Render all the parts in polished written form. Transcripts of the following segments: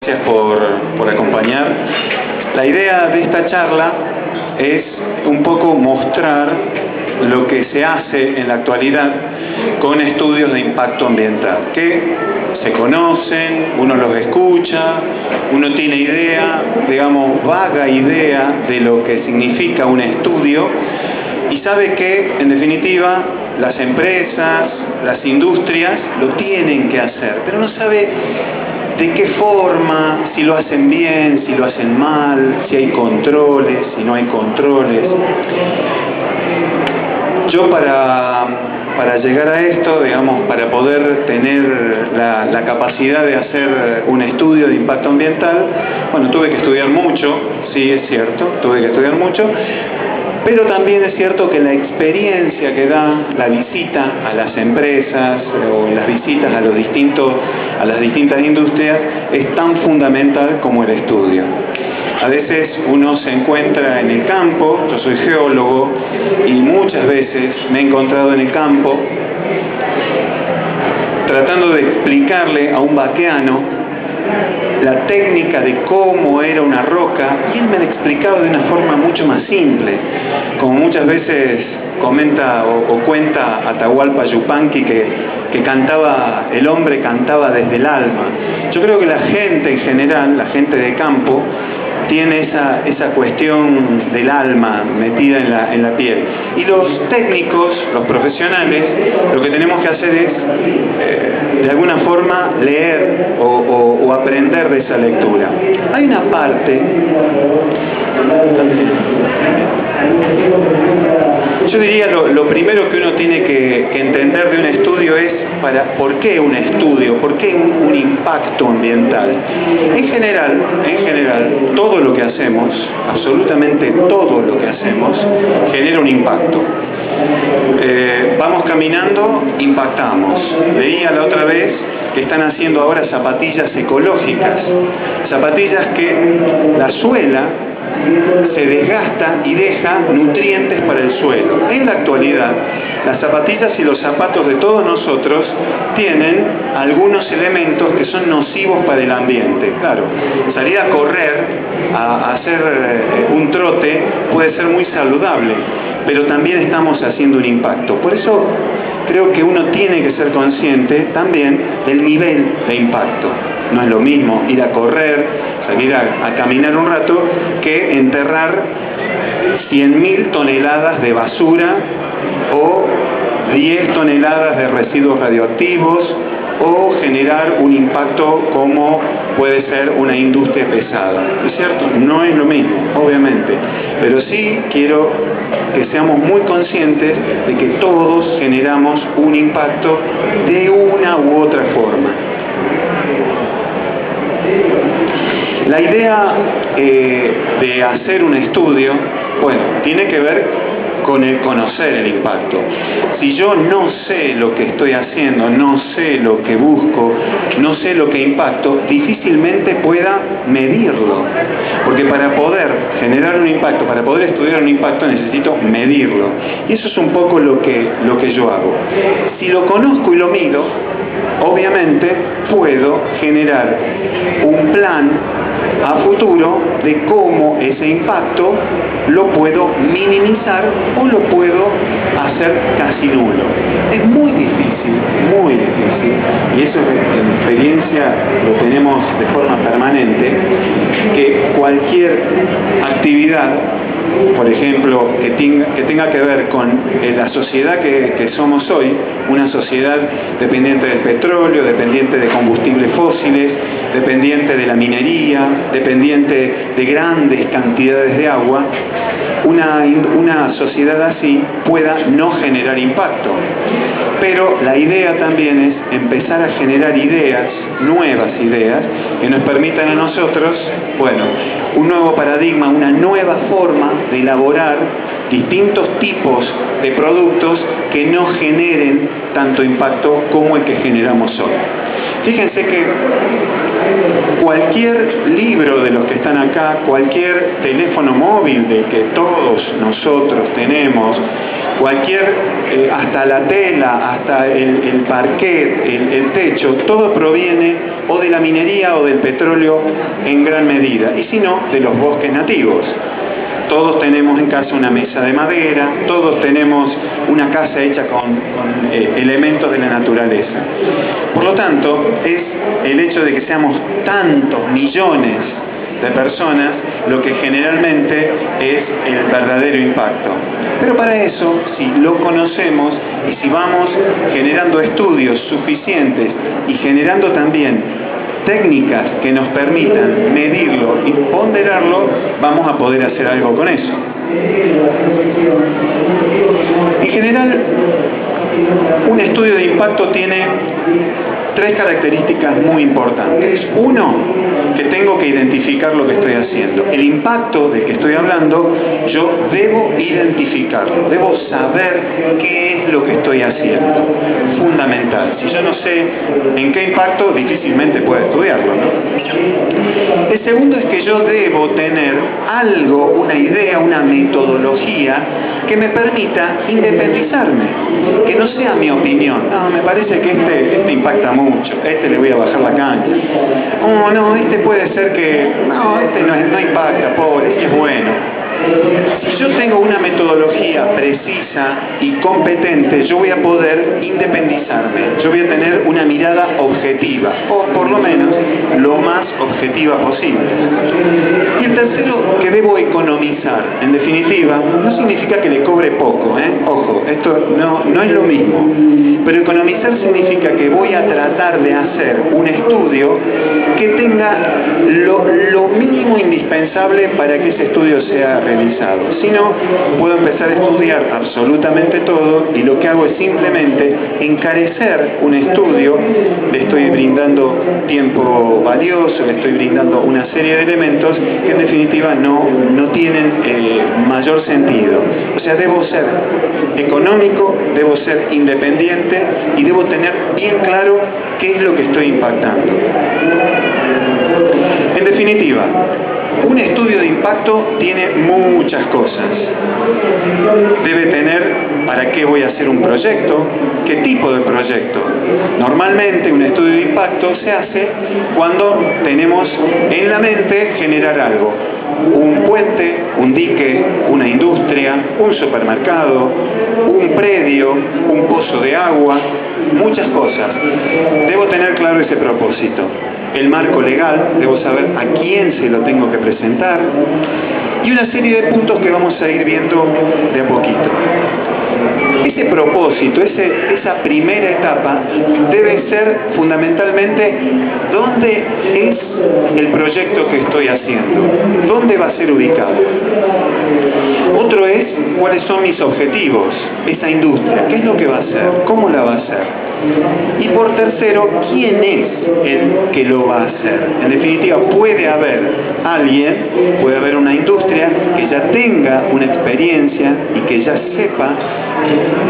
Gracias por acompañar. La idea de esta charla es un poco mostrar lo que se hace en la actualidad con estudios de impacto ambiental, que se conocen, uno los escucha, uno tiene idea, digamos, vaga idea de lo que significa un estudio y sabe que, en definitiva, las empresas, las industrias lo tienen que hacer, pero no sabe de qué forma, si lo hacen bien, si lo hacen mal, si hay controles, si no hay controles. Yo para llegar a esto, digamos, para poder tener la capacidad de hacer un estudio de impacto ambiental, bueno, tuve que estudiar mucho, sí, es cierto, tuve que estudiar mucho, pero también es cierto que la experiencia que da la visita a las empresas o las visitas a las distintas industrias es tan fundamental como el estudio. A veces uno se encuentra en el campo, yo soy geólogo y muchas veces me he encontrado en el campo tratando de explicarle a un vaqueano la técnica de cómo era una roca, y él me lo ha explicado de una forma mucho más simple, como muchas veces comenta o cuenta Atahualpa Yupanqui que cantaba, el hombre cantaba desde el alma. Yo creo que la gente en general, la gente de campo, tiene esa cuestión del alma metida en la piel. Y los técnicos, los profesionales, lo que tenemos que hacer es, de alguna forma, leer o aprender de esa lectura. Hay una parte, yo diría lo primero que uno tiene que entender de un estudio es ¿por qué un estudio? ¿Por qué un impacto ambiental? En general, todo lo que hacemos, absolutamente todo lo que hacemos, genera un impacto. Vamos caminando, impactamos. Leía la otra vez que están haciendo ahora zapatillas ecológicas, zapatillas que la suela se desgasta y deja nutrientes para el suelo. En la actualidad, las zapatillas y los zapatos de todos nosotros tienen algunos elementos que son nocivos para el ambiente. Claro, salir a correr, a hacer un trote puede ser muy saludable, pero también estamos haciendo un impacto. Por eso creo que uno tiene que ser consciente también del nivel de impacto. No es lo mismo ir a correr, salir a caminar un rato, que enterrar 100.000 toneladas de basura o 10 toneladas de residuos radioactivos o generar un impacto como puede ser una industria pesada. ¿Es cierto? No es lo mismo, obviamente. Pero sí quiero que seamos muy conscientes de que todos generamos un impacto de una u otra forma. La idea de hacer un estudio, bueno, tiene que ver con el conocer el impacto. Si yo no sé lo que estoy haciendo, no sé lo que busco, no sé lo que impacto, difícilmente pueda medirlo. Porque para poder generar un impacto, para poder estudiar un impacto, necesito medirlo. Y eso es un poco lo que yo hago. Si lo conozco y lo mido, obviamente puedo generar un plan a futuro de cómo ese impacto lo puedo minimizar o lo puedo hacer casi nulo. Es muy difícil, y eso en experiencia lo tenemos de forma permanente, que cualquier actividad, por ejemplo, que tenga que ver con la sociedad que somos hoy, una sociedad dependiente del petróleo, dependiente de combustibles fósiles, dependiente de la minería, dependiente de grandes cantidades de agua, una sociedad así pueda no generar impacto. Pero la idea también es empezar a generar ideas, nuevas ideas, que nos permitan a nosotros, bueno, un nuevo paradigma, una nueva forma de elaborar distintos tipos de productos que no generen tanto impacto como el que generamos hoy. Fíjense que cualquier libro de los que están acá, cualquier teléfono móvil del que todos nosotros tenemos, hasta la tela, hasta el parquet, el techo, todo proviene o de la minería o del petróleo en gran medida, y si no, de los bosques nativos. Todos tenemos en casa una mesa de madera, todos tenemos una casa hecha con elementos de la naturaleza. Por lo tanto, es el hecho de que seamos tantos millones de personas lo que generalmente es el verdadero impacto. Pero para eso, si lo conocemos y si vamos generando estudios suficientes y generando también técnicas que nos permitan medirlo y ponderarlo, vamos a poder hacer algo con eso. En general, un estudio de impacto tiene 3 características muy importantes. Uno, que tengo que identificar lo que estoy haciendo. El impacto del que estoy hablando, yo debo identificarlo, debo saber qué es lo que estoy haciendo. Fundamental. Si yo no sé en qué impacto, difícilmente puedo estudiarlo, ¿no? El segundo es que yo debo tener algo, una idea, una metodología que me permita independizarme, que no sea mi opinión. No, me parece que este impacta mucho, le voy a bajar la cancha. Oh, no, puede ser que... No, no impacta, pobre, es bueno. Si yo tengo una metodología precisa y competente, yo voy a poder independizarme, yo voy a tener una mirada objetiva, o por lo menos lo más objetiva posible. Y el tercero, que debo economizar. En definitiva, no significa que le cobre poco, ojo, esto no es lo mismo, pero economizar significa que voy a tratar de hacer un estudio que tenga lo mínimo indispensable para que ese estudio sea realizado. Si no, puedo empezar a estudiar absolutamente todo y lo que hago es simplemente encarecer un estudio, le estoy brindando tiempo valioso, le estoy brindando una serie de elementos que en definitiva no tienen mayor sentido. O sea, debo ser económico, debo ser independiente y debo tener bien claro qué es lo que estoy impactando. En definitiva, un estudio de impacto tiene muchas cosas. Debe tener para qué voy a hacer un proyecto, qué tipo de proyecto. Normalmente un estudio de impacto se hace cuando tenemos en la mente generar algo. Un puente, un dique, una industria, un supermercado, un predio, un pozo de agua, muchas cosas. Debo tener claro ese propósito. El marco legal, debo saber a quién se lo tengo que presentar y una serie de puntos que vamos a ir viendo de a poquito. Ese propósito, esa primera etapa debe ser fundamentalmente dónde es el proyecto que estoy haciendo, dónde va a ser ubicado. Otro es cuáles son mis objetivos, esta industria, qué es lo que va a hacer, cómo la va a hacer. Y por tercero, ¿quién es el que lo va a hacer? En definitiva, puede haber alguien, puede haber una industria que ya tenga una experiencia y que ya sepa,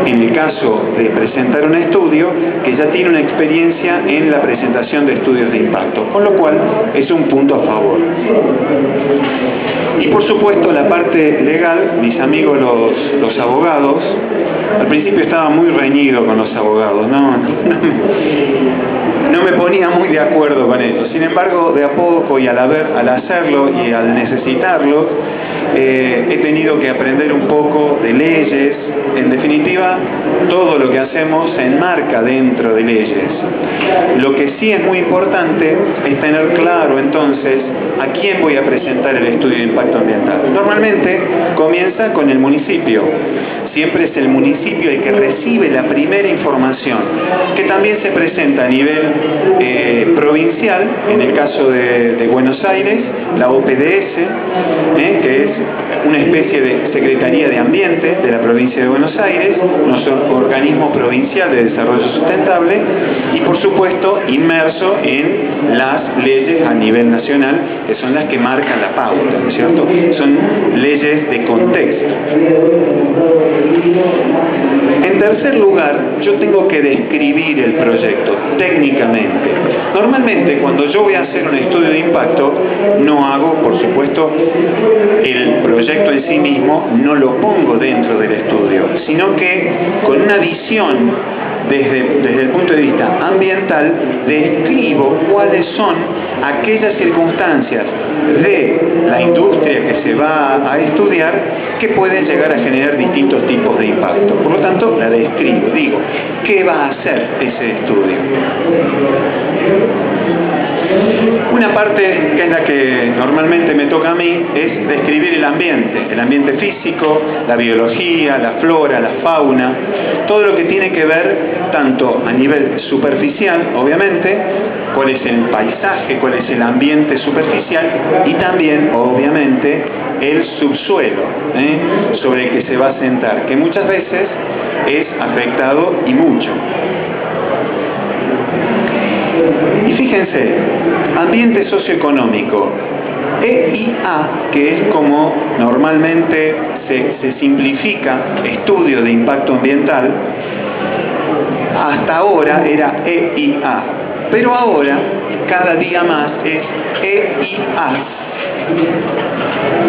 en el caso de presentar un estudio, que ya tiene una experiencia en la presentación de estudios de impacto, con lo cual es un punto a favor. Y por supuesto la parte legal, mis amigos los abogados, al principio estaba muy reñido con los abogados, no me ponía muy de acuerdo con ellos. Sin embargo, de a poco y al hacerlo y al necesitarlo, he tenido que aprender un poco de leyes. En definitiva, todo lo que hacemos se enmarca dentro de leyes. Lo que sí es muy importante es tener claro entonces a quién voy a presentar el estudio de impacto ambiental. Normalmente comienza con el municipio. Siempre es el municipio el que recibe la primera información, que también se presenta a nivel provincial, en el caso de Buenos Aires, la OPDS, que es una especie de Secretaría de Ambiente de la provincia de Buenos Aires, unos organismos provincial de desarrollo sustentable y, por supuesto, inmerso en las leyes a nivel nacional, que son las que marcan la pauta, ¿no es cierto? Son leyes de contexto. En tercer lugar, yo tengo que describir el proyecto técnicamente. Normalmente, cuando yo voy a hacer un estudio de impacto, no hago, por supuesto, el proyecto en sí mismo, no lo pongo dentro del estudio, sino que con una visión desde el punto de vista ambiental, describo cuáles son aquellas circunstancias de la industria que se va a estudiar que pueden llegar a generar distintos tipos de impacto. Por lo tanto, la describo, digo, ¿qué va a hacer ese estudio? Una parte, que es la que normalmente me toca a mí, es describir el ambiente físico, la biología, la flora, la fauna, todo lo que tiene que ver tanto a nivel superficial, obviamente, cuál es el paisaje, cuál es el ambiente superficial, y también, obviamente, el subsuelo sobre el que se va a sentar, que muchas veces es afectado y mucho. Y fíjense, ambiente socioeconómico, EIA, que es como normalmente se simplifica estudio de impacto ambiental, hasta ahora era EIA, pero ahora cada día más es EIA.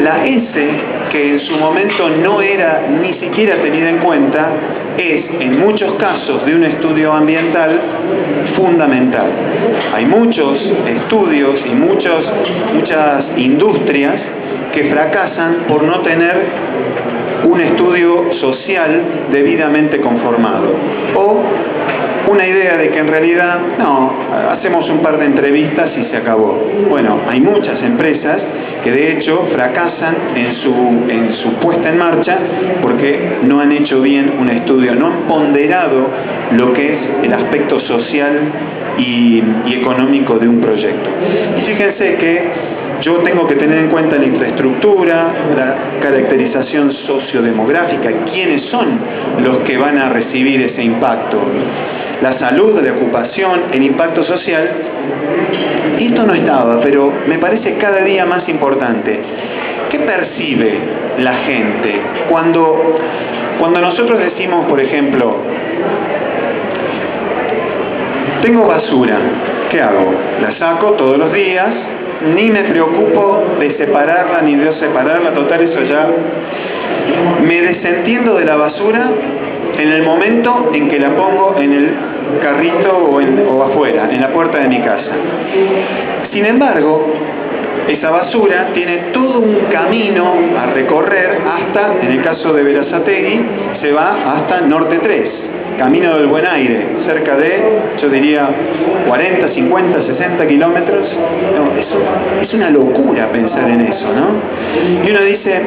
La S, que en su momento no era ni siquiera tenida en cuenta, es en muchos casos de un estudio ambiental fundamental. Hay muchos estudios y muchas industrias que fracasan por no tener un estudio social debidamente conformado, o una idea de que en realidad no, hacemos un par de entrevistas y se acabó. Bueno, hay muchas empresas que de hecho fracasan en su puesta en marcha porque no han hecho bien un estudio, no han ponderado lo que es el aspecto social y económico de un proyecto. Y fíjense que yo tengo que tener en cuenta la infraestructura, la caracterización sociodemográfica, quiénes son los que van a recibir ese impacto, la salud, la ocupación, el impacto social. Esto no estaba, pero me parece cada día más importante. ¿Qué percibe la gente cuando nosotros decimos, por ejemplo, tengo basura, ¿qué hago? La saco todos los días, ni me preocupo de separarla ni de separarla, total, eso ya. Me desentiendo de la basura en el momento en que la pongo en el carrito o afuera, en la puerta de mi casa. Sin embargo, esa basura tiene todo un camino a recorrer hasta, en el caso de Berazategui, se va hasta Norte 3. Camino del Buen Aire, cerca de, yo diría, 40, 50, 60 kilómetros. No, eso es una locura pensar en eso, ¿no? Y uno dice,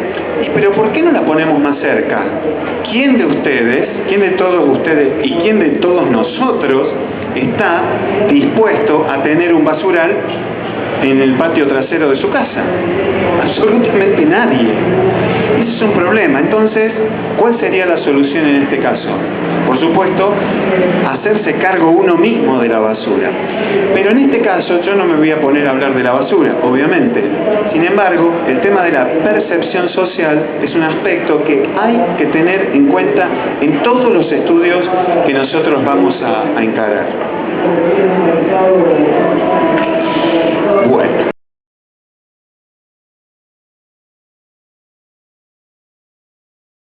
¿pero por qué no la ponemos más cerca? ¿Quién de ustedes, quién de todos ustedes y quién de todos nosotros está dispuesto a tener un basural en el patio trasero de su casa? Absolutamente nadie. Ese es un problema. Entonces, ¿cuál sería la solución en este caso? Por supuesto, hacerse cargo uno mismo de la basura. Pero en este caso yo no me voy a poner a hablar de la basura, obviamente. Sin embargo, el tema de la percepción social es un aspecto que hay que tener en cuenta en todos los estudios que nosotros vamos a encarar. Bueno.